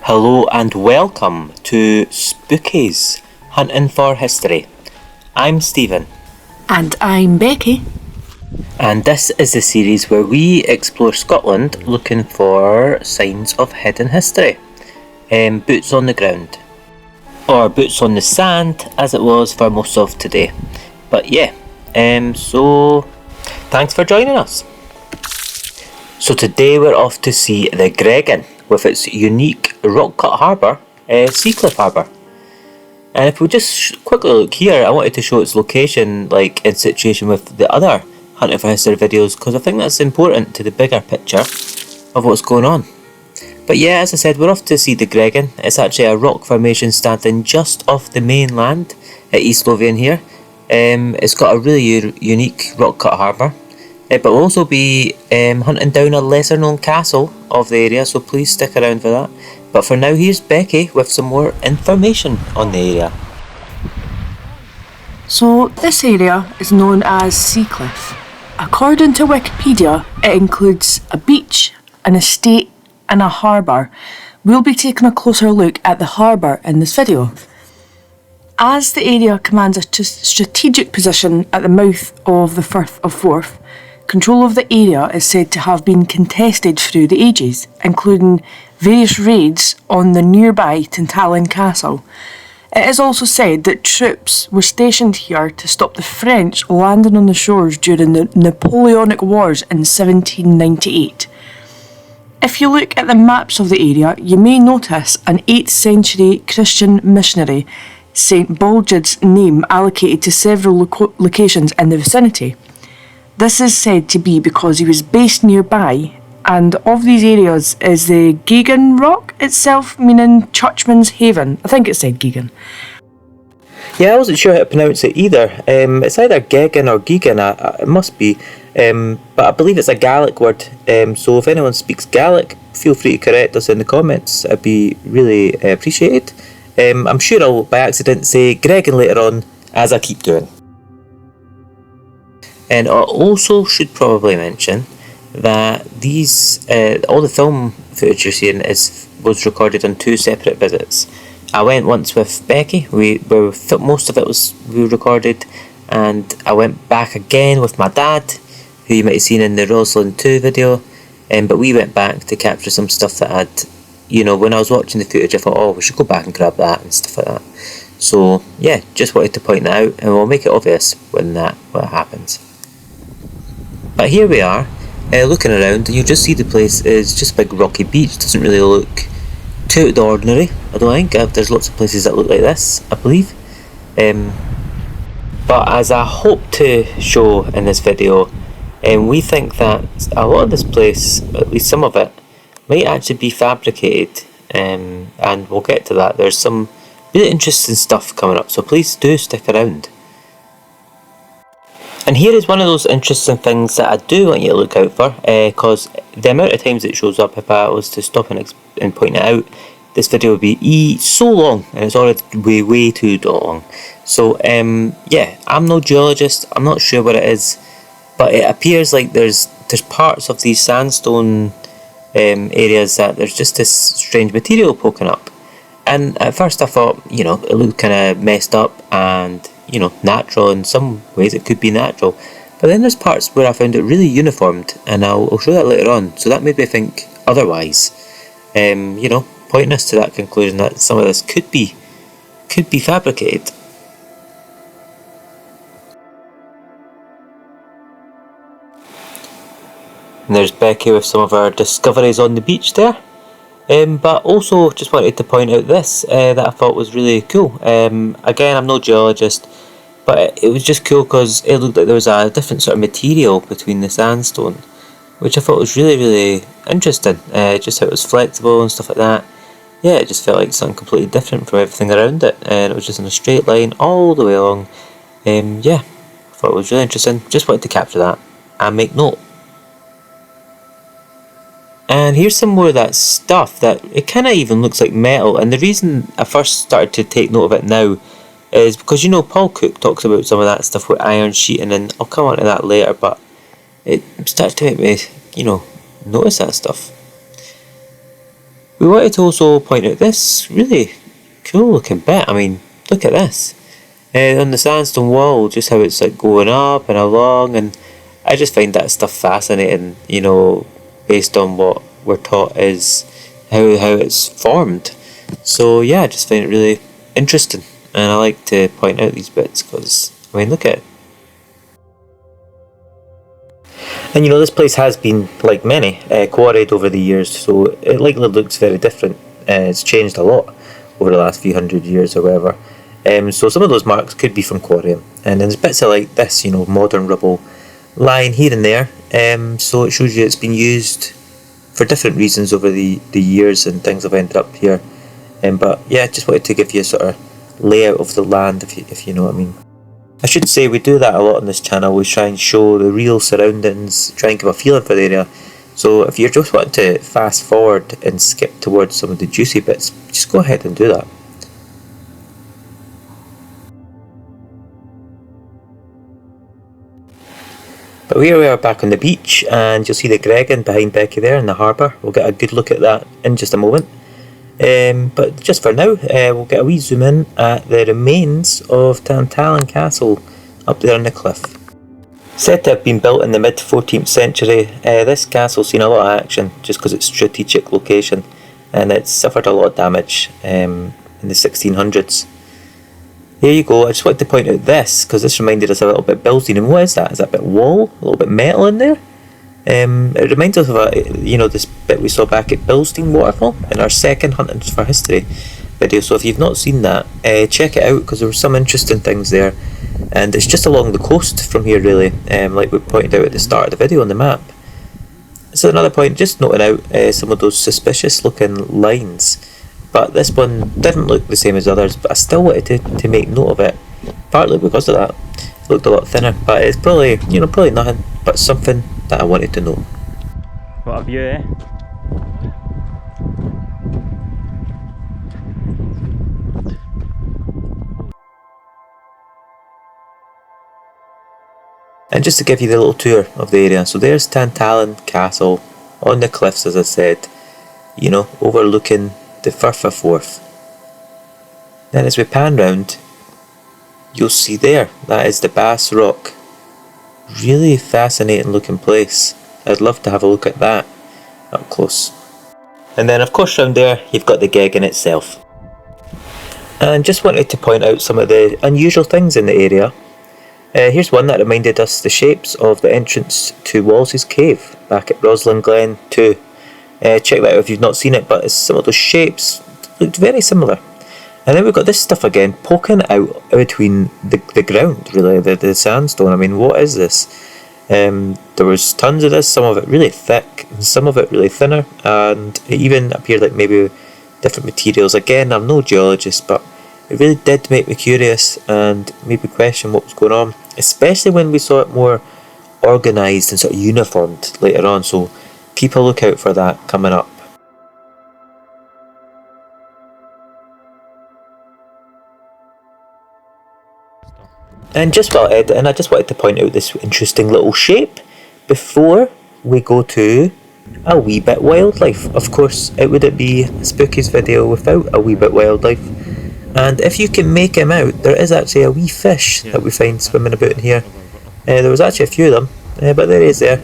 Hello and welcome to Spookies, Hunting for History. I'm Stephen. And I'm Becky. And this is the series where we explore Scotland looking for signs of hidden history. Boots on the ground. Or boots on the sand, as it was for most of today. But yeah, so thanks for joining us. So today we're off to see the Gegan, with its unique rock-cut harbour, Seacliff Harbour. And if we just quickly look here, I wanted to show its location in situation with the other Hunting for History videos, because I think that's important to the bigger picture of what's going on. But yeah, as I said, we're off to see the Gegan. It's actually a rock formation standing just off the mainland at East Lothian here. It's got a really unique rock-cut harbour. But we'll also be hunting down a lesser known castle of the area, so please stick around for that. But for now, here's Becky with some more information on the area. So this area is known as Seacliff. According to Wikipedia, it includes a beach, an estate and a harbour. We'll be taking a closer look at the harbour in this video. As the area commands a strategic position at the mouth of the Firth of Forth, control of the area is said to have been contested through the ages, including various raids on the nearby Oldham Castle. It is also said that troops were stationed here to stop the French landing on the shores during the Napoleonic Wars in 1798. If you look at the maps of the area, you may notice an 8th century Christian missionary, St. Bulgid's name allocated to several locations in the vicinity. This is said to be because he was based nearby, and of these areas is the Gegan rock itself, meaning Churchman's Haven. I think it said Gegan. Yeah, I wasn't sure how to pronounce it either. It's either Gegan or Gigan, it must be. But I believe it's a Gaelic word, so if anyone speaks Gaelic, feel free to correct us in the comments. It'd be really appreciated. I'm sure I'll by accident say Gegan later on, as I keep doing. And I also should probably mention that these all the film footage you're seeing was recorded on 2 separate visits. I went once with Becky, most of it was recorded, and I went back again with my dad, who you might have seen in the Rosalind 2 video, but we went back to capture some stuff that when I was watching the footage I thought, we should go back and grab that and stuff like that. So yeah, just wanted to point that out, and we'll make it obvious when what happens. But here we are, looking around, and you just see the place is just a big rocky beach. Doesn't really look too out of the ordinary, I don't think. There's lots of places that look like this, I believe. But as I hope to show in this video, we think that a lot of this place, at least some of it, might actually be fabricated, and we'll get to that. There's some really interesting stuff coming up, so please do stick around. And here is one of those interesting things that I do want you to look out for, because the amount of times it shows up, if I was to stop and point it out, this video would be so long, and it's already way too long. So yeah, I'm no geologist, I'm not sure what it is, but it appears like there's parts of these sandstone areas that there's just this strange material poking up. And at first I thought, it looked kind of messed up and natural. In some ways it could be natural, but then there's parts where I found it really uniformed, and I'll show that later on. So that made me think otherwise, pointing us to that conclusion that some of this could be fabricated. And there's Becky with some of our discoveries on the beach there. But also just wanted to point out this that I thought was really cool. Again, I'm no geologist, but it was just cool because it looked like there was a different sort of material between the sandstone, which I thought was really, really interesting. Just how it was flexible and stuff like that. Yeah, it just felt like something completely different from everything around it, and it was just in a straight line all the way along. Yeah, I thought it was really interesting. Just wanted to capture that and make note. And here's some more of that stuff that it kind of even looks like metal, and the reason I first started to take note of it now is because Paul Cook talks about some of that stuff with iron sheeting, and I'll come on to that later, but it starts to make me notice that stuff. We wanted to also point out this really cool looking bit. I mean, look at this. On the sandstone wall, just how it's like going up and along, and I just find that stuff fascinating, you know, based on what we're taught is how it's formed. So yeah, I just find it really interesting, and I like to point out these bits because, I mean, look at it. And you know, this place has been, like many, quarried over the years, so it likely looks very different. It's changed a lot over the last few hundred years or whatever. So some of those marks could be from quarrying, and there's bits of like this, you know, modern rubble lying here and there. So it shows you it's been used for different reasons over the years, and things have ended up here. But yeah, I just wanted to give you a sort of layout of the land, if you know what I mean. I should say we do that a lot on this channel. We try and show the real surroundings, try and give a feeling for the area. So if you're just wanting to fast forward and skip towards some of the juicy bits, just go ahead and do that. But here we are back on the beach, and you'll see the Gegan behind Becky there in the harbour. We'll get a good look at that in just a moment. But just for now, we'll get a wee zoom in at the remains of Oldham Castle up there on the cliff. Said to have been built in the mid 14th century, this castle's seen a lot of action just because its strategic location, and it's suffered a lot of damage in the 1600s. There you go. I just wanted to point out this because this reminded us a little bit of Bilstein. And what is that? Is that a bit wall? A little bit metal in there? It reminds us of this bit we saw back at Bilstein Waterfall in our second Hunting for History video. So if you've not seen that, check it out because there were some interesting things there, and it's just along the coast from here really, like we pointed out at the start of the video on the map. So another point, just noting out some of those suspicious looking lines, but this one didn't look the same as others, but I still wanted to make note of it, partly because of that. It looked a lot thinner, but it's probably nothing, but something that I wanted to know. What a view, eh? And just to give you the little tour of the area, so there's Oldham Castle on the cliffs, as I said, you know, overlooking the Firth of Forth. Then as we pan round, you'll see there, that is the Bass Rock. Really fascinating looking place. I'd love to have a look at that up close. And then of course round there you've got the Gegan itself. And just wanted to point out some of the unusual things in the area. Here's one that reminded us the shapes of the entrance to Wolsey's Cave back at Roslin Glen 2. Check that out if you've not seen it, but some of those shapes looked very similar. And then we've got this stuff again poking out between the ground, really, the sandstone. I mean, what is this? There was tons of this, some of it really thick, and some of it really thinner, and it even appeared like maybe different materials. Again, I'm no geologist, but it really did make me curious and made me question what was going on, especially when we saw it more organised and sort of uniformed later on, so keep a lookout for that coming up. And just while editing, I just wanted to point out this interesting little shape before we go to a wee bit wildlife. Of course, it wouldn't be a Spookies video without a wee bit wildlife. And if you can make him out, there is actually a wee fish that we find swimming about in here. There was actually a few of them, but there he is there.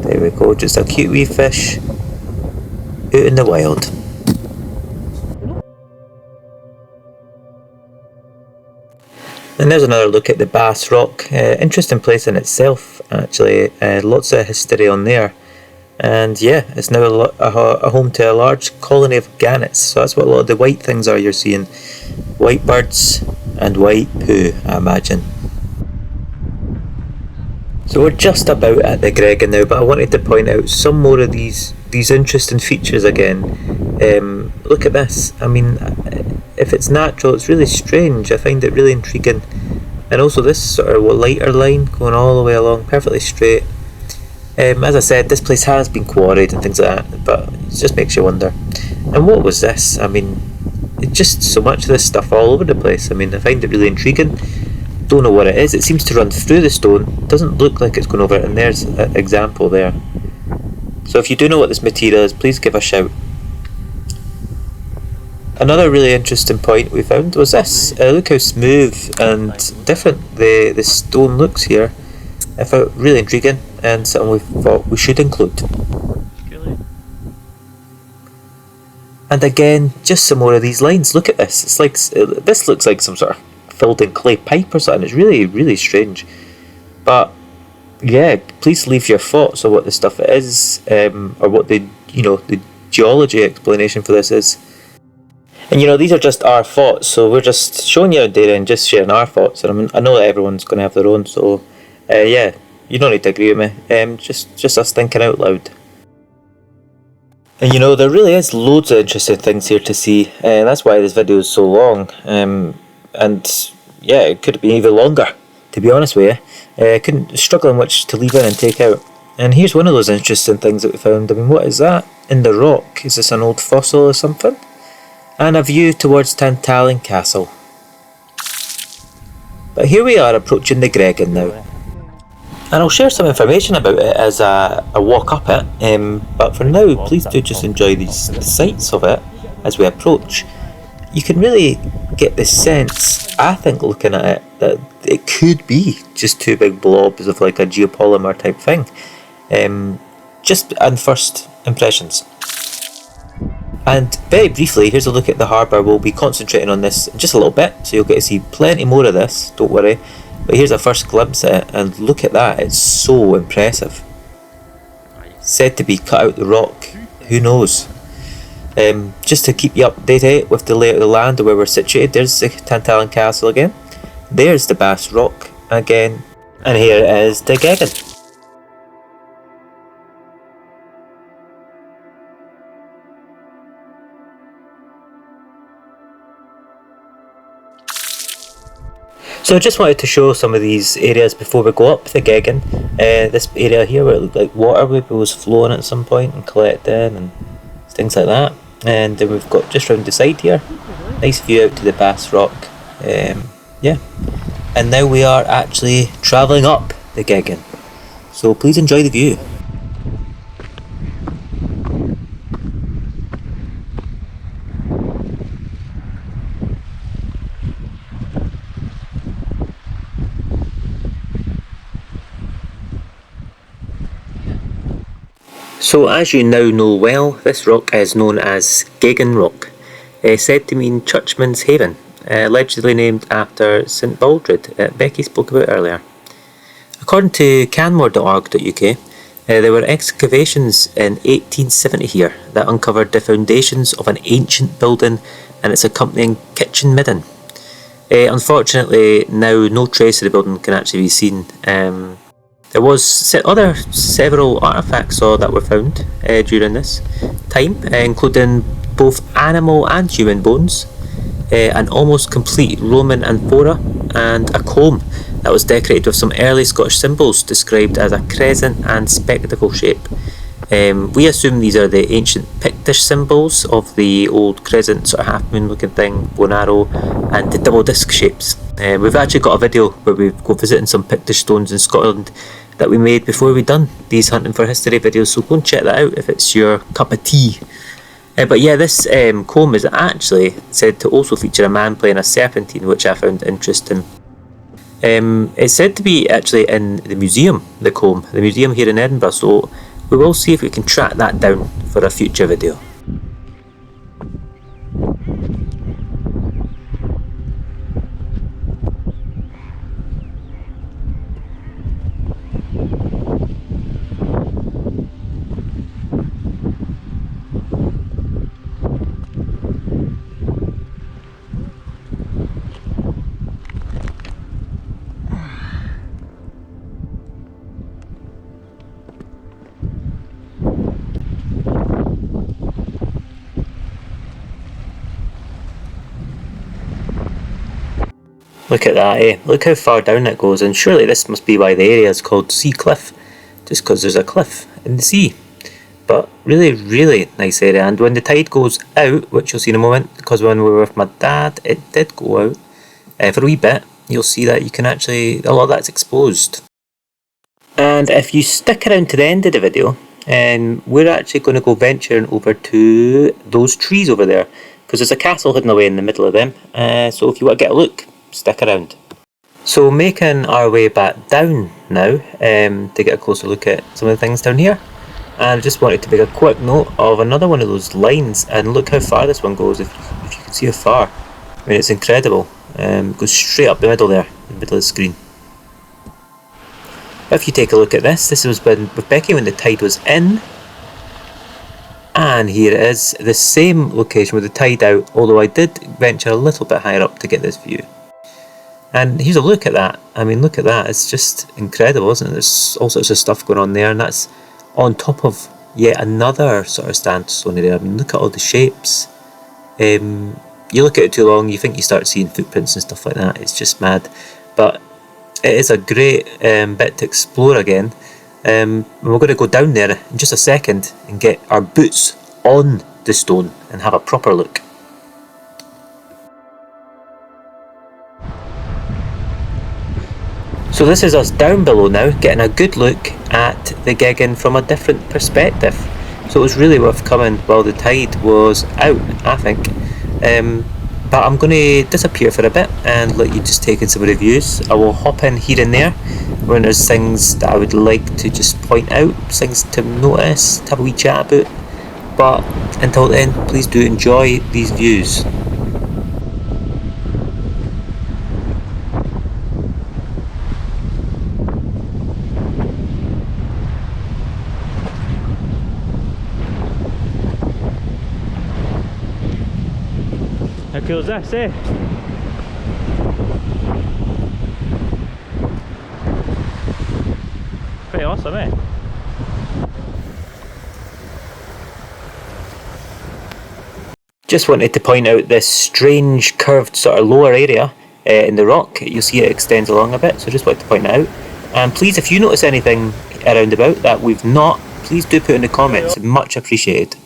There we go, just a cute wee fish out in the wild. And there's another look at the Bass Rock. Interesting place in itself, actually. Lots of history on there. And yeah, it's now a home to a large colony of gannets. So that's what a lot of the white things are you're seeing. White birds and white poo, I imagine. So we're just about at the Gegan now, but I wanted to point out some more of these interesting features again. Look at this. I mean, if it's natural, it's really strange. I find it really intriguing. And also this sort of lighter line going all the way along, perfectly straight. As I said, this place has been quarried and things like that, but it just makes you wonder. And what was this? I mean, it's just so much of this stuff all over the place. I mean, I find it really intriguing. Don't know what it is. It seems to run through the stone. Doesn't look like it's going over it, and there's an example there. So if you do know what this material is, please give a shout. Another really interesting point we found was this. Look how smooth and different the stone looks here. I found really intriguing and something we thought we should include. And again, just some more of these lines. Look at this. It's like this looks like some sort of filled in clay pipe or something. It's really, really strange. But yeah, please leave your thoughts on what this stuff is, or what the geology explanation for this is. And these are just our thoughts, so we're just showing you our data and just sharing our thoughts. And I know that everyone's going to have their own, so yeah, you don't need to agree with me. Just us thinking out loud. And there really is loads of interesting things here to see. That's why this video is so long. And yeah, it could have been even longer, to be honest with you. Struggling much to leave in and take out. And here's one of those interesting things that we found. I mean, what is that in the rock? Is this an old fossil or something? And a view towards Oldham Castle. But here we are approaching the Gegan now. And I'll share some information about it as I walk up it, but for now please do just enjoy the sights of it as we approach. You can really get the sense, I think looking at it, that it could be just two big blobs of like a geopolymer type thing. Just on first impressions. And very briefly, here's a look at the harbour. We'll be concentrating on this just a little bit, so you'll get to see plenty more of this, don't worry. But here's a first glimpse at it, and look at that, it's so impressive. Said to be cut out the rock, who knows. Just to keep you updated with the layout of the land and where we're situated, there's the Oldham Castle again. There's the Bass Rock again, and here is the Gegan. So I just wanted to show some of these areas before we go up the Gegan. This area here where it looked like water maybe was flowing at some point and collecting and things like that. And then we've got just round the side here, nice view out to the Bass Rock. Yeah, and now we are actually travelling up the Gegan. So please enjoy the view. So as you now know well, this rock is known as Gegan Rock, said to mean Churchman's Haven, allegedly named after St Baldred that Becky spoke about earlier. According to canmore.org.uk, there were excavations in 1870 here that uncovered the foundations of an ancient building and its accompanying kitchen midden. Unfortunately, now no trace of the building can actually be seen. There was several artefacts that were found during this time, including both animal and human bones, an almost complete Roman amphora, and a comb that was decorated with some early Scottish symbols described as a crescent and spectacle shape. We assume these are the ancient Pictish symbols of the old crescent sort of half moon looking thing, bow and arrow, and the double disc shapes. We've actually got a video where we go visiting some Pictish stones in Scotland that we made before we done these Hunting for History videos, so go and check that out if it's your cup of tea. But yeah, this comb is actually said to also feature a man playing a serpentine, which I found interesting. It's said to be actually in the museum, the comb, the museum here in Edinburgh, so we will see if we can track that down for a future video. Look at that, eh? Look how far down it goes, and surely this must be why the area is called Seacliff, just because there's a cliff in the sea. But really, really nice area, and when the tide goes out, which you'll see in a moment, because when we were with my dad, it did go out for a wee bit, you'll see that you can actually, a lot of that's exposed. And if you stick around to the end of the video, And we're actually going to go venturing over to those trees over there, because there's a castle hidden away in the middle of them. So if you want to get a look, stick around. So making our way back down now to get a closer look at some of the things down here. And I just wanted to make a quick note of another one of those lines, and look how far this one goes, if you can see how far. I mean, it's incredible. It goes straight up the middle there, in the middle of the screen. If you take a look at this was with Becky when the tide was in. And here it is, the same location with the tide out, although I did venture a little bit higher up to get this view. And here's a look at that. I mean, look at that, it's just incredible, isn't it? There's all sorts of stuff going on there, and that's on top of yet another sort of sandstone area. I mean, look at all the shapes. You look at it too long, you think you start seeing footprints and stuff like that. It's just mad. But it is a great bit to explore again. We're going to go down there in just a second and get our boots on the stone and have a proper look. So this is us down below now, getting a good look at the Gegan from a different perspective. So it was really worth coming while the tide was out, I think. But I'm going to disappear for a bit and let you just take in some of the views. I will hop in here and there when there's things that I would like to just point out, things to notice, to have a wee chat about. But until then, please do enjoy these views. How cool is this, eh? Pretty awesome, eh? Just wanted to point out this strange curved sort of lower area in the rock. You'll see it extends along a bit, so just wanted to point it out. And please, if you notice anything around about that we've not, please do put in the comments, much appreciated.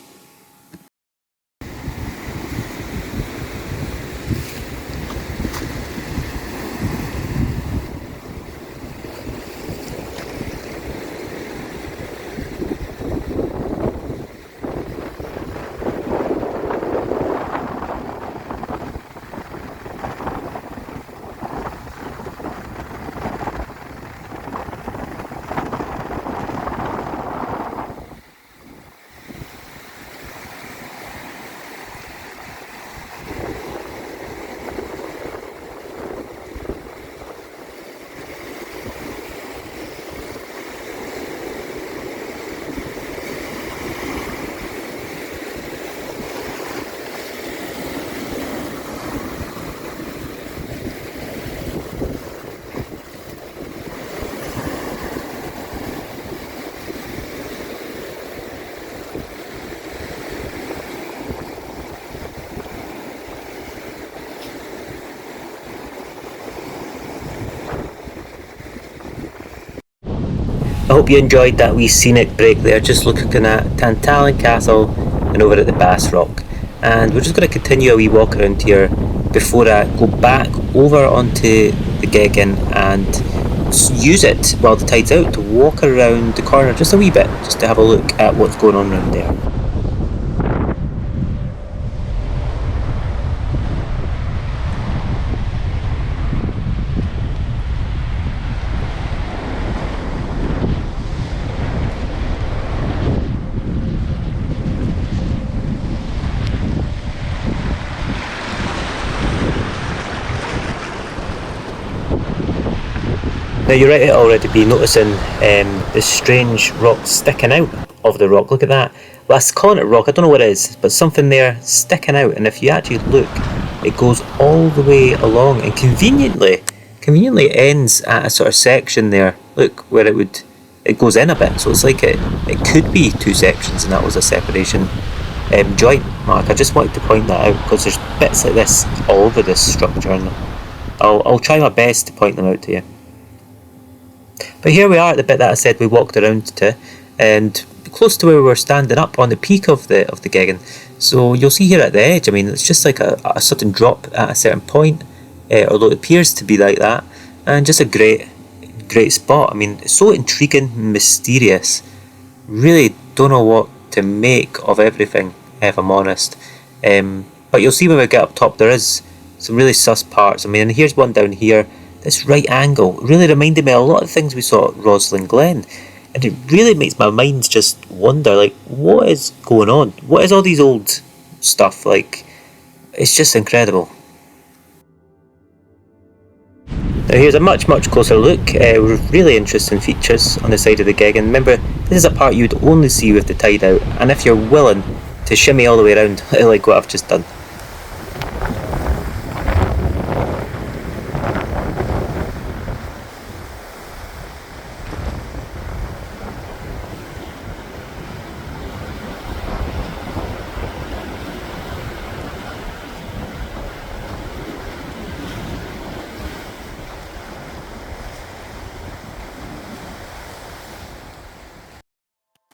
I hope you enjoyed that wee scenic break there, just looking at Tantallon Castle and over at the Bass Rock. And we're just going to continue a wee walk around here before I go back over onto the Gegan and use it while the tide's out to walk around the corner just a wee bit, just to have a look at what's going on around there. Now you're right, already be noticing this strange rock sticking out of the rock. Look at that. Well, I'm calling it rock, I don't know what it is, but something there sticking out, and if you actually look, it goes all the way along and conveniently ends at a sort of section there. Look, where it goes in a bit, so it's like it could be two sections and that was a separation joint mark. I just wanted to point that out because there's bits like this all over this structure, and I'll try my best to point them out to you. But here we are at the bit that I said we walked around to, and close to where we were standing up on the peak of the Gegan. So you'll see here at the edge, I mean, it's just like a sudden drop at a certain point, although it appears to be like that, and just a great spot. I mean, it's so intriguing, mysterious. Really don't know what to make of everything, if I'm honest. But you'll see when we get up top, there is some really sus parts. I mean, and here's one down here. This right angle really reminded me of a lot of things we saw at Roslyn Glen. And it really makes my mind just wonder, like, what is going on? What is all these old stuff? Like, it's just incredible. Now here's a much closer look with really interesting features on the side of the Gegan. Remember, this is a part you'd only see with the tide out, and if you're willing to shimmy all the way around, like what I've just done.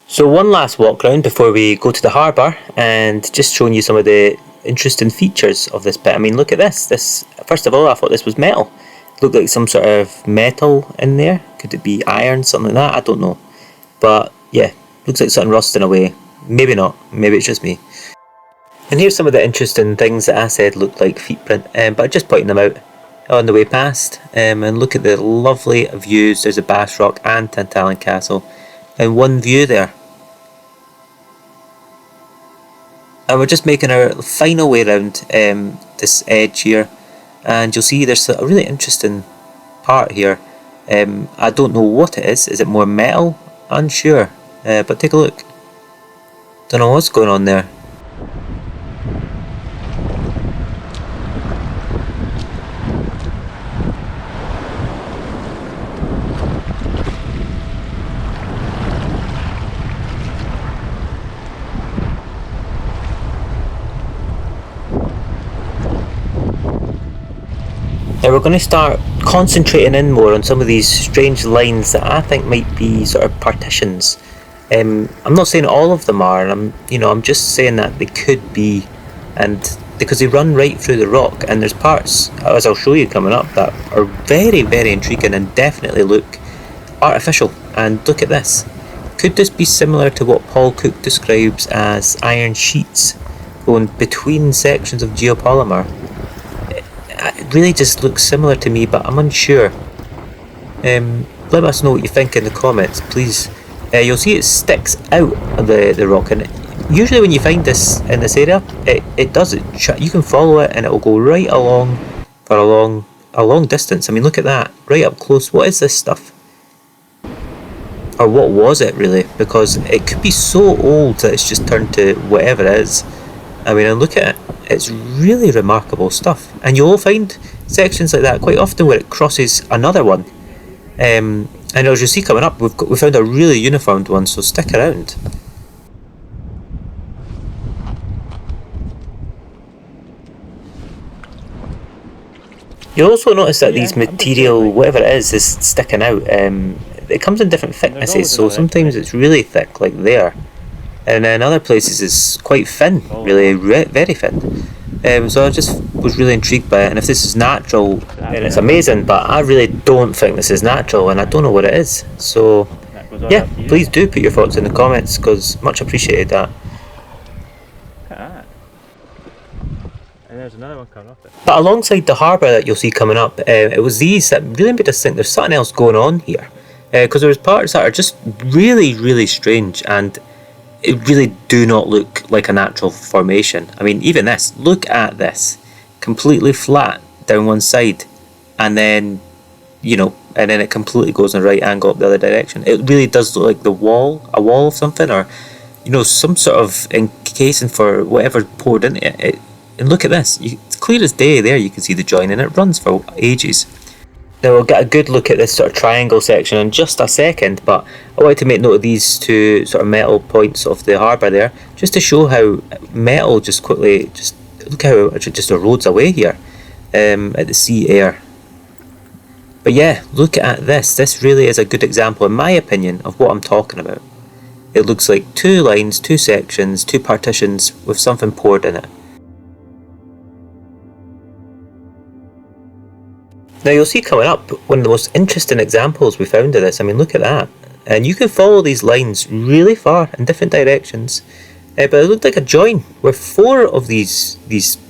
So one last walk round before we go to the harbour, and just showing you some of the interesting features of this bit. I mean, look at this. This, first of all, I thought this was metal. It looked like some sort of metal in there. Could it be iron, something like that? I don't know. But yeah, looks like something rusting away. Maybe not. Maybe it's just me. And here's some of the interesting things that I said looked like footprint, but just pointing them out on the way past. And look at the lovely views. There's a Bass Rock and Tantallon Castle in one view there. And we're just making our final way around this edge here, and you'll see there's a really interesting part here. I don't know what it is. Is it more metal? Unsure, but take a look. Don't know what's going on there. Now we're going to start concentrating in more on some of these strange lines that I think might be sort of partitions. I'm not saying all of them are, and I'm just saying that they could be, and because they run right through the rock, and there's parts, as I'll show you coming up, that are very intriguing and definitely look artificial. And look at this. Could this be similar to what Paul Cook describes as iron sheets going between sections of geopolymer? It really just looks similar to me, but I'm unsure. Let us know what you think in the comments, please. You'll see it sticks out of the rock, and usually when you find this in this area, it does it. You can follow it, and it will go right along for a long distance. I mean, look at that, right up close. What is this stuff? Or what was it really? Because it could be so old that it's just turned to whatever it is. I mean, and look at it. It's really remarkable stuff, and you'll find sections like that quite often where it crosses another one. And as you see coming up, we found a really uniformed one, so stick around. You'll also notice that these material, whatever it is sticking out. It comes in different thicknesses, so sometimes it's really thick, like there. And in other places it's quite thin, really very thin. So I just was really intrigued by it, and if this is natural, then it's amazing, but I really don't think this is natural, and I don't know what it is. So yeah, please do put your thoughts in the comments, because much appreciated that. Look at that. And there's another one coming up there. But alongside the harbour that you'll see coming up, it was these that really made us think there's something else going on here, because there was parts that are just really strange, and it really do not look like a natural formation. I mean, even this, look at this, completely flat down one side, and then and then it completely goes in a right angle up the other direction. It really does look like a wall of something, or some sort of encasing for whatever poured into it. And look at this, it's clear as day there. You can see the join, and it runs for ages. Now we'll get a good look at this sort of triangle section in just a second, but I wanted to make note of these two sort of metal points of the harbour there, just to show how metal just quickly, just look how it just erodes away here at the sea air. But yeah, look at this. This really is a good example, in my opinion, of what I'm talking about. It looks like two lines, two sections, two partitions with something poured in it. Now you'll see coming up one of the most interesting examples we found of this. I mean, look at that. and you can follow these lines really far in different directions. But it looked like a join where 4 of these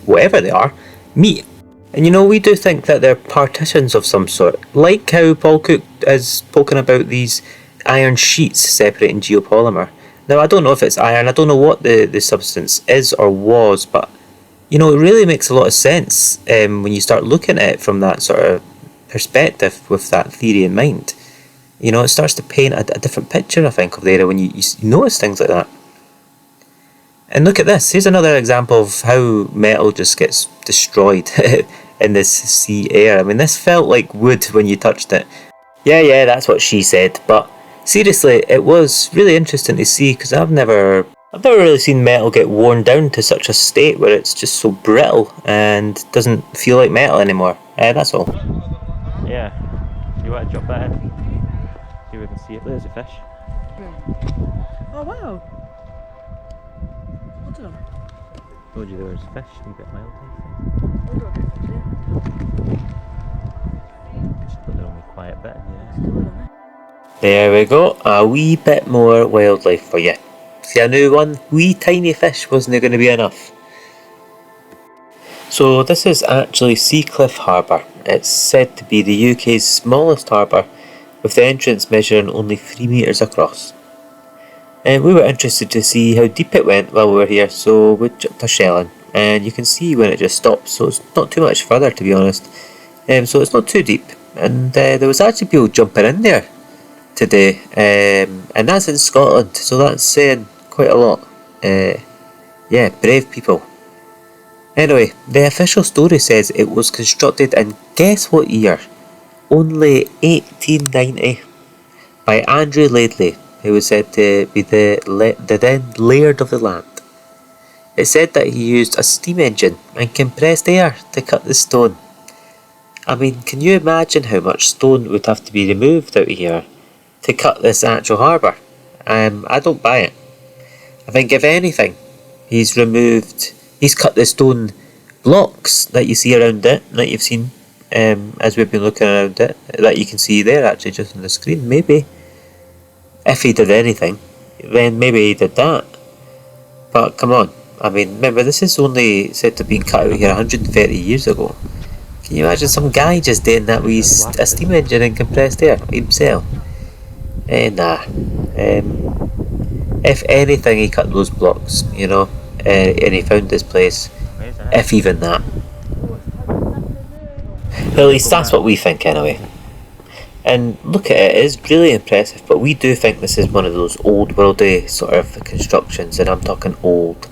whatever they are meet. And we do think that they're partitions of some sort, like how Paul Cook has spoken about these iron sheets separating geopolymer. Now, I don't know if it's iron, I don't know what the substance is or was, but it really makes a lot of sense when you start looking at it from that sort of perspective with that theory in mind. It starts to paint a different picture, I think, of the area when you notice things like that. And look at this, here's another example of how metal just gets destroyed in this sea air. I mean, this felt like wood when you touched it. Yeah, that's what she said, but seriously, it was really interesting to see, because I've never really seen metal get worn down to such a state where it's just so brittle and doesn't feel like metal anymore. That's all. Yeah, you want to drop that in? See if we can see if there's a fish. Oh wow! Hold on. Told you there was a fish, a bit mild. Just put the only quiet bit in here. There we go, a wee bit more wildlife for you. See, I knew one wee tiny fish wasn't going to be enough. So this is actually Seacliff Harbour. It's said to be the UK's smallest harbour, with the entrance measuring only 3 metres across. And we were interested to see how deep it went while we were here, so we chucked a shell in. And you can see when it just stops, so it's not too much further, to be honest. So it's not too deep. And there was actually people jumping in there today, and that's in Scotland, so that's saying quite a lot. Yeah, brave people. Anyway, the official story says it was constructed in, guess what year? Only 1890, by Andrew Laidley, who was said to be the then laird of the land. It said that he used a steam engine and compressed air to cut the stone. I mean, can you imagine how much stone would have to be removed out of here to cut this actual harbour? I don't buy it. I think if anything, he's cut the stone blocks that you see around it, that you've seen as we've been looking around it, that you can see there actually just on the screen. Maybe if he did anything, then maybe he did that. But come on, I mean, remember, this is only said to have been cut out here 130 years ago. Can you imagine some guy just doing that with a steam engine and compressed air himself? Nah. If anything, he cut those blocks, and he found this place. If even that. Well, at least that's what we think anyway. And look at it, it's really impressive, but we do think this is one of those old worldy sort of constructions, and I'm talking old.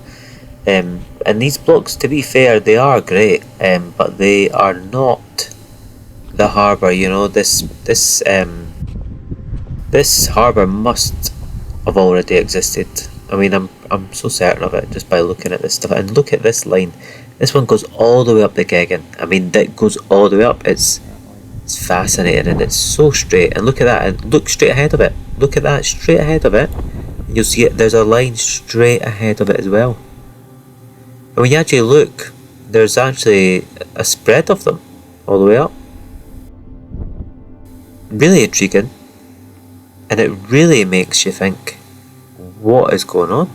And these blocks, to be fair, they are great, but they are not the harbour. This harbour must have already existed. I mean, I'm so certain of it just by looking at this stuff. And look at this line. This one goes all the way up the Gegan. I mean, that goes all the way up. It's fascinating, and it's so straight. And look at that, and look straight ahead of it. Look at that, straight ahead of it. And you'll see it. There's a line straight ahead of it as well. And when you actually look, there's actually a spread of them all the way up. Really intriguing. And it really makes you think, what is going on?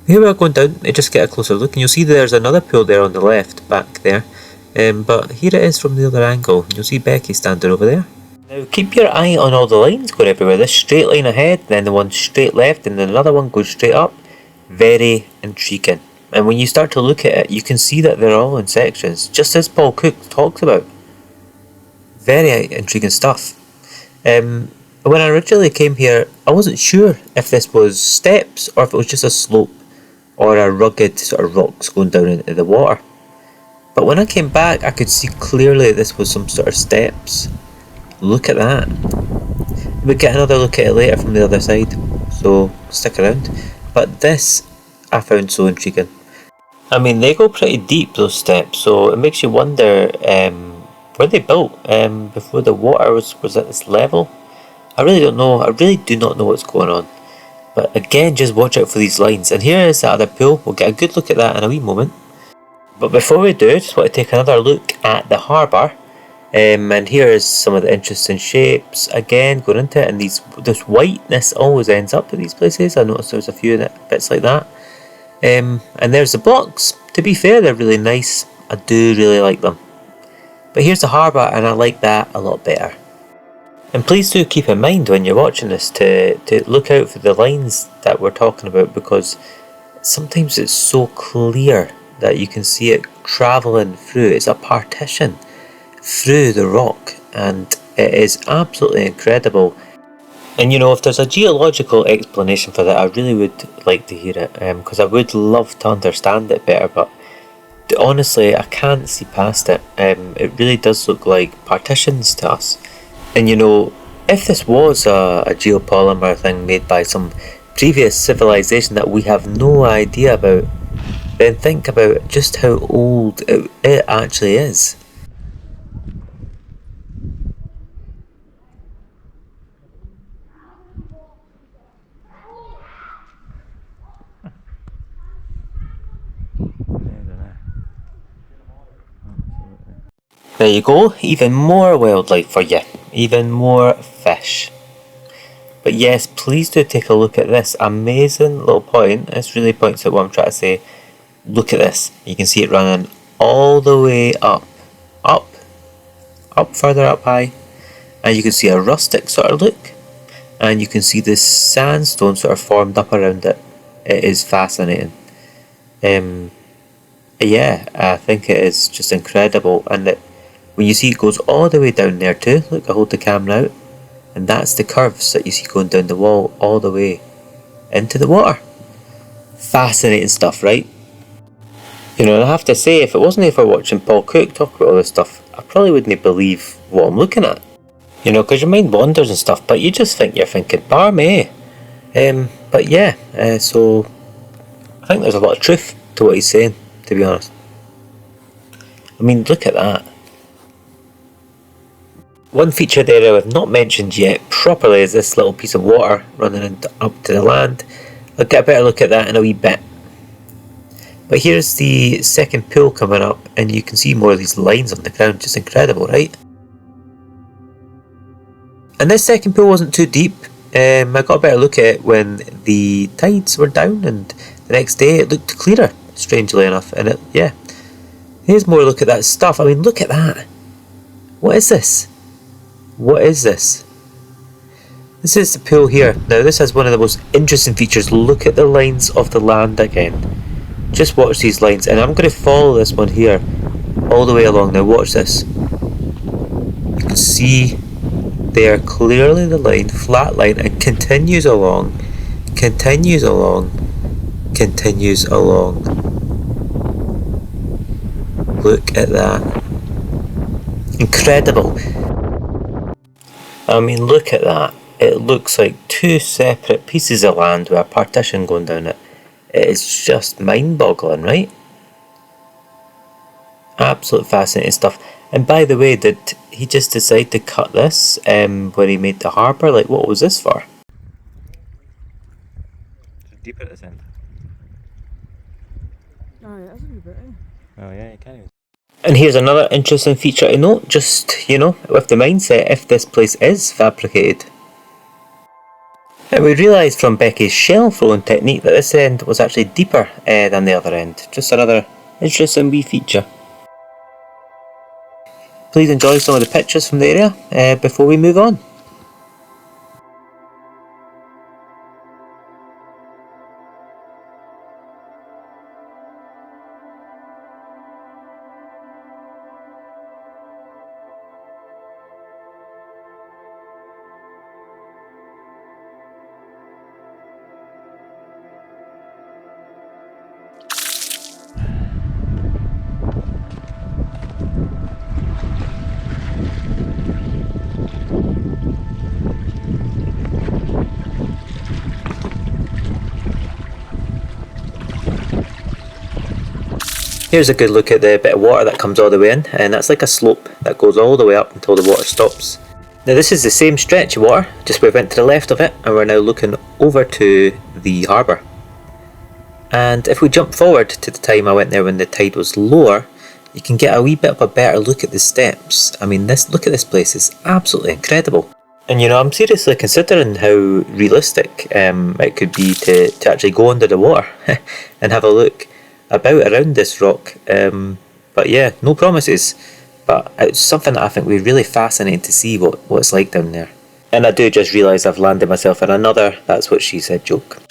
Here we are going down to just get a closer look, and you'll see there's another pool there on the left, back there. But here it is from the other angle. You'll see Becky standing over there. Now keep your eye on all the lines going everywhere. This straight line ahead, then the one straight left, and then another one goes straight up. Very intriguing. And when you start to look at it, you can see that they're all in sections, just as Paul Cook talks about. Very intriguing stuff. When I originally came here, I wasn't sure if this was steps or if it was just a slope or a rugged sort of rocks going down into the water. But when I came back, I could see clearly this was some sort of steps. Look at that. We'll get another look at it later from the other side, so stick around. But this I found so intriguing. I mean, they go pretty deep, those steps, so it makes you wonder, were they built before the water was at this level? I really don't know. I really do not know what's going on. But again, just watch out for these lines. And here is the other pool. We'll get a good look at that in a wee moment. But before we do, just want to take another look at the harbour. And here is some of the interesting shapes again going into it, and this whiteness always ends up at these places. I noticed there's a few bits like that. And there's the blocks. To be fair, they're really nice. I do really like them. But here's the harbour, and I like that a lot better. And please do keep in mind when you're watching this to look out for the lines that we're talking about, because sometimes it's so clear that you can see it travelling through. It's a partition through the rock, and it is absolutely incredible. And you know, if there's a geological explanation for that, I really would like to hear it, because I would love to understand it better, but honestly I can't see past it. It really does look like partitions to us. And you know, if this was a geopolymer thing made by some previous civilization that we have no idea about, then think about just how old it actually is. There you go, even more wildlife for you, even more fish. But yes, please do take a look at this amazing little point. This really points at what I'm trying to say. Look at this, you can see it running all the way up, further up high, and you can see a rustic sort of look, and you can see this sandstone sort of formed up around it. It is fascinating. Yeah, I think it is just incredible, and when you see it goes all the way down there too. Look, I hold the camera out, and that's the curves that you see going down the wall all the way into the water. Fascinating stuff, right? You know, and I have to say, if it wasn't for watching Paul Cook talk about all this stuff, I probably wouldn't believe what I'm looking at. You know, because your mind wanders and stuff, but you just think you're thinking, barmy. But yeah, so I think there's a lot of truth to what he's saying, to be honest. I mean, look at that. One featured area I've not mentioned yet properly is this little piece of water running up to the land. I'll get a better look at that in a wee bit. But here's the second pool coming up, and you can see more of these lines on the ground. Just incredible, right? And this second pool wasn't too deep. I got a better look at it when the tides were down, and the next day it looked clearer, strangely enough. And yeah, here's more look at that stuff. I mean, look at that. What is this? What is this? This is the pool here. Now this has one of the most interesting features. Look at the lines of the land again. Just watch these lines, and I'm going to follow this one here all the way along. Now watch this. You can see there clearly the line, flat line, and continues along, continues along, continues along. Look at that. Incredible. I mean, look at that. It looks like two separate pieces of land with a partition going down it. It is just mind-boggling, right? Absolute fascinating stuff. And by the way, did he just decide to cut this when he made the harbour? Like, what was this for? It's deep at this end. Oh, yeah, that's a wee bit. Oh yeah, you can. And here's another interesting feature to note, just, you know, with the mindset, if this place is fabricated. And we realised from Becky's shell throwing technique that this end was actually deeper than the other end. Just another interesting wee feature. Please enjoy some of the pictures from the area before we move on. Here's a good look at the bit of water that comes all the way in, and that's like a slope that goes all the way up until the water stops. Now this is the same stretch of water, just we went to the left of it, and we're now looking over to the harbour. And if we jump forward to the time I went there when the tide was lower, you can get a wee bit of a better look at the steps. I mean, look at this place, it's absolutely incredible. And you know, I'm seriously considering how realistic it could be to actually go under the water and have a look about around this rock. But yeah, no promises. But it's something that I think would be really fascinating to see what it's like down there. And I do just realise I've landed myself in another "that's what she said" joke.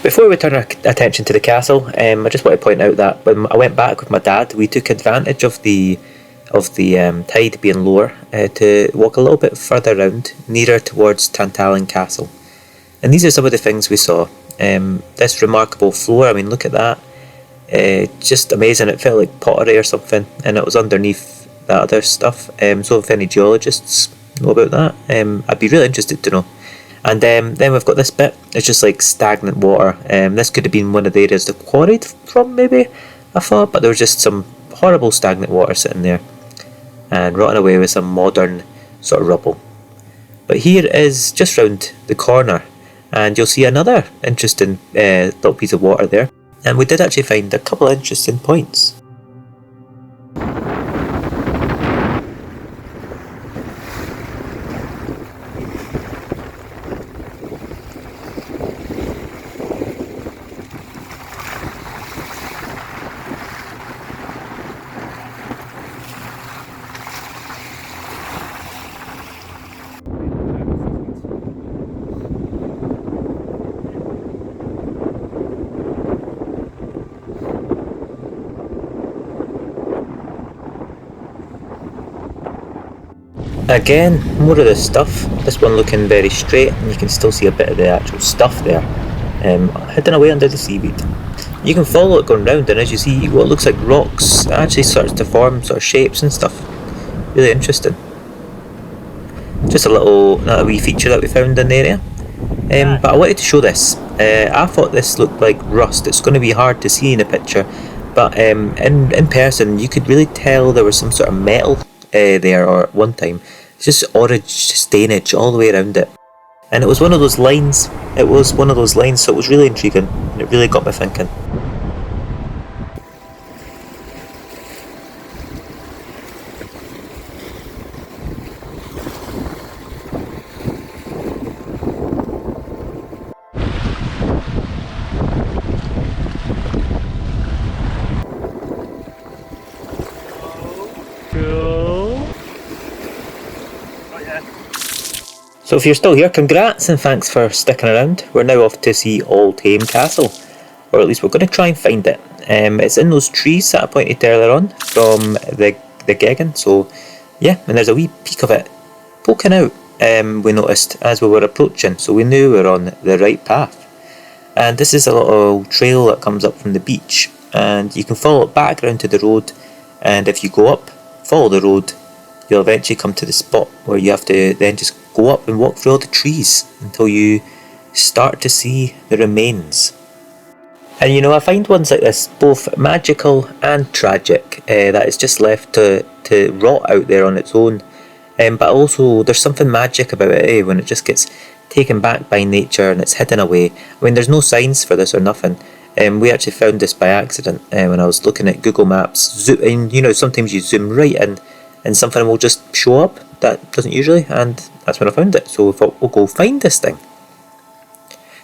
Before we turn our attention to the castle, I just want to point out that when I went back with my dad, we took advantage of the tide being lower to walk a little bit further round, nearer towards Tantallon Castle. And these are some of the things we saw. This remarkable floor, I mean, look at that. Just amazing. It felt like pottery or something, and it was underneath that other stuff. So if any geologists know about that, I'd be really interested to know. And then we've got this bit. It's just like stagnant water. This could have been one of the areas they quarried from, maybe, I thought, but there was just some horrible stagnant water sitting there and rotting away with some modern sort of rubble. But here is just round the corner, and you'll see another interesting little piece of water there. And we did actually find a couple of interesting points. Again, more of this stuff. This one looking very straight, and you can still see a bit of the actual stuff there, hidden away under the seaweed. You can follow it going round, and as you see, what looks like rocks it actually starts to form sort of shapes and stuff. Really interesting. Just a little wee feature that we found in the area. But I wanted to show this. I thought this looked like rust. It's going to be hard to see in a picture, but in person you could really tell there was some sort of metal there, or at one time. It's just orange stainage all the way around it. And it was one of those lines. So it was really intriguing, and it really got me thinking. So if you're still here, congrats and thanks for sticking around. We're now off to see Auldhame Castle, or at least we're going to try and find it. It's in those trees that I pointed earlier on from the Gegan. So yeah, and there's a wee peak of it poking out. We noticed as we were approaching, so we knew we were on the right path. And this is a little trail that comes up from the beach, and you can follow it back around to the road. And if you go up, follow the road, you'll eventually come to the spot where you have to then just go up and walk through all the trees until you start to see the remains. And you know, I find ones like this both magical and tragic, that it's just left to rot out there on its own. But also there's something magic about it, when it just gets taken back by nature and it's hidden away. I mean, there's no signs for this or nothing. We actually found this by accident when I was looking at Google Maps. And you know, sometimes you zoom right in and something will just show up that doesn't usually, and that's when I found it. So we thought, we'll go find this thing.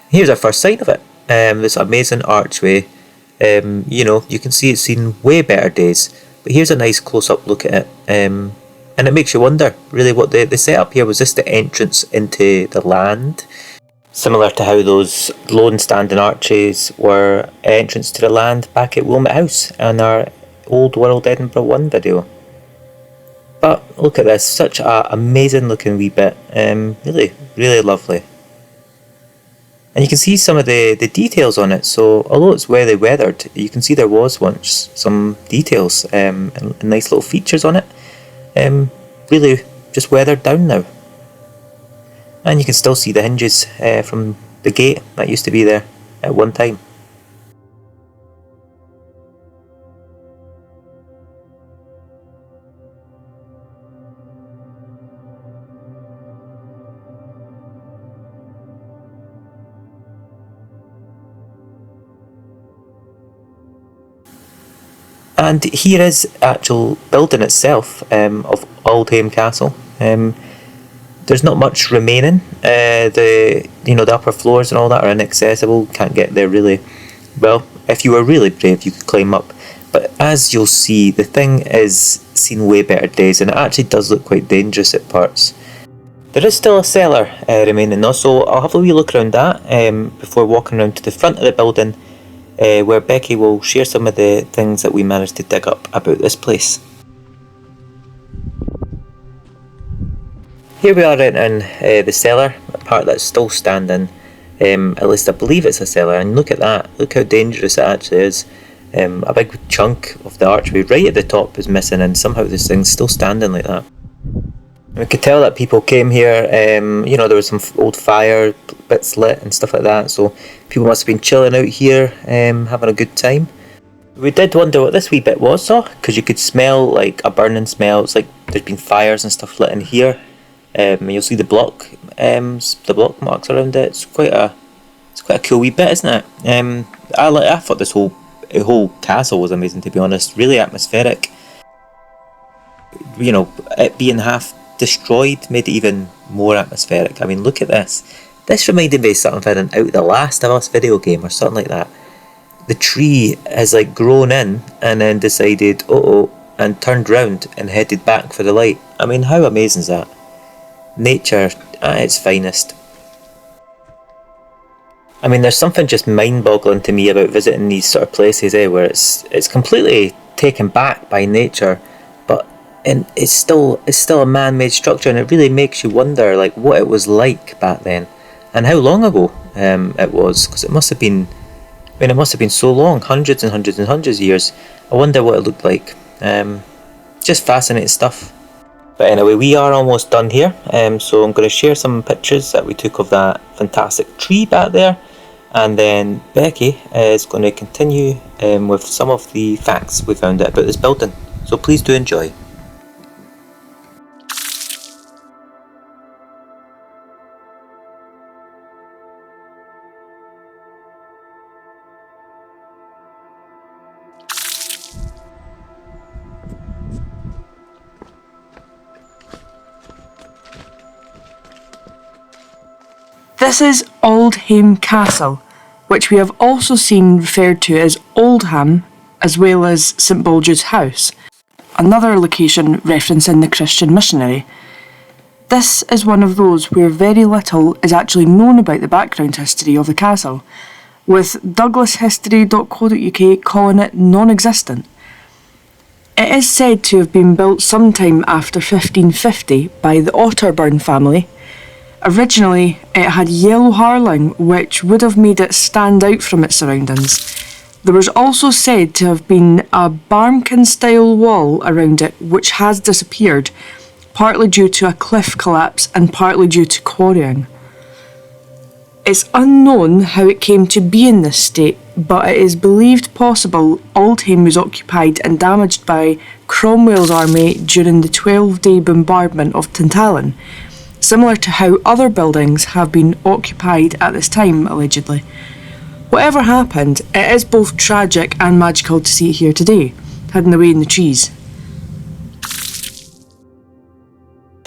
Here's our first sight of it. This amazing archway. You know, you can see it's seen way better days, but here's a nice close-up look at it. And it makes you wonder, really, what the setup here was. This the entrance into the land, similar to how those lone standing arches were entrance to the land back at Wilmot House in our Old World Edinburgh 1 video. But look at this, such an amazing looking wee bit, really, really lovely. And you can see some of the details on it, so although it's very weathered, you can see there was once some details and nice little features on it. Really just weathered down now. And you can still see the hinges from the gate that used to be there at one time. And here is actual building itself of Auldhame Castle. There's not much remaining. The upper floors and all that are inaccessible. Can't get there really. Well, if you were really brave, you could climb up. But as you'll see, the thing is seen way better days, and it actually does look quite dangerous at parts. There is still a cellar remaining though, so I'll have a wee look around that before walking around to the front of the building, where Becky will share some of the things that we managed to dig up about this place. Here we are in the cellar, a part that's still standing. At least I believe it's a cellar, and look at that, look how dangerous it actually is. A big chunk of the archway right at the top is missing, and somehow this thing's still standing like that. We could tell that people came here, there was some old fire bits lit and stuff like that, so people must have been chilling out here, having a good time. We did wonder what this wee bit was though, because you could smell like a burning smell. It's like there's been fires and stuff lit in here. You'll see the block marks around it. It's quite a cool wee bit, isn't it? I thought this whole castle was amazing, to be honest. Really atmospheric. It being half destroyed made it even more atmospheric. I mean, look at this. This reminded me of something out of the Last of Us video game or something like that. The tree has like grown in and then decided, and turned round and headed back for the light. I mean, how amazing is that? Nature at its finest. I mean, there's something just mind-boggling to me about visiting these sort of places, where it's completely taken back by nature, and it's still a man-made structure, and it really makes you wonder like what it was like back then, and how long ago it was, because it must have been so long, hundreds and hundreds and hundreds of years. I wonder what it looked like. Just fascinating stuff. But anyway, we are almost done here, so I'm going to share some pictures that we took of that fantastic tree back there, and then Becky is going to continue with some of the facts we found out about this building. So please do enjoy. This is Auldhame Castle, which we have also seen referred to as Oldham, as well as St Bolge's House, another location referencing the Christian missionary. This is one of those where very little is actually known about the background history of the castle, with douglashistory.co.uk calling it non-existent. It is said to have been built sometime after 1550 by the Otterburn family. Originally, it had yellow harling, which would have made it stand out from its surroundings. There was also said to have been a barmkin-style wall around it, which has disappeared, partly due to a cliff collapse and partly due to quarrying. It's unknown how it came to be in this state, but it is believed possible Auldhame was occupied and damaged by Cromwell's army during the 12-day bombardment of Tantallon, similar to how other buildings have been occupied at this time, allegedly. Whatever happened, it is both tragic and magical to see it here today, hidden away in the trees.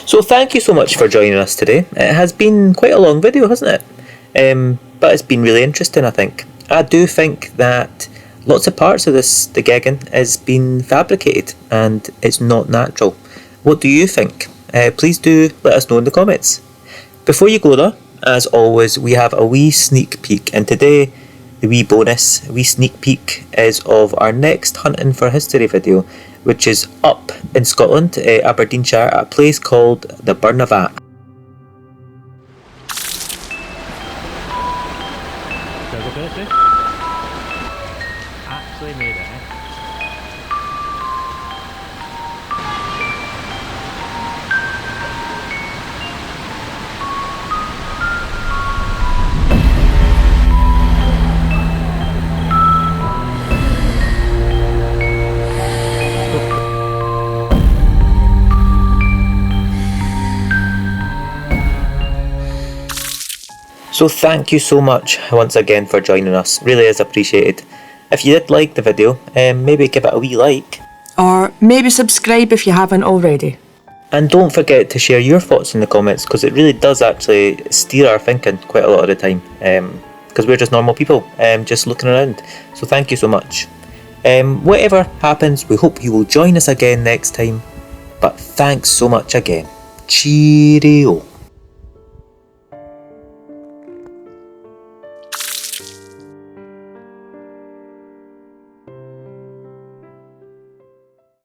So thank you so much for joining us today. It has been quite a long video, hasn't it? But it's been really interesting, I think. I do think that lots of parts of the Gegan has been fabricated and it's not natural. What do you think? Please do let us know in the comments. Before you go though, as always, we have a wee sneak peek, and today the wee sneak peek is of our next Hunting for History video, which is up in Scotland, Aberdeenshire, at a place called the Burnavat. Actually made it, eh? So thank you so much once again for joining us, really is appreciated. If you did like the video, maybe give it a wee like. Or maybe subscribe if you haven't already. And don't forget to share your thoughts in the comments, because it really does actually steer our thinking quite a lot of the time. Because we're just normal people, just looking around. So thank you so much. Whatever happens, we hope you will join us again next time. But thanks so much again. Cheerio.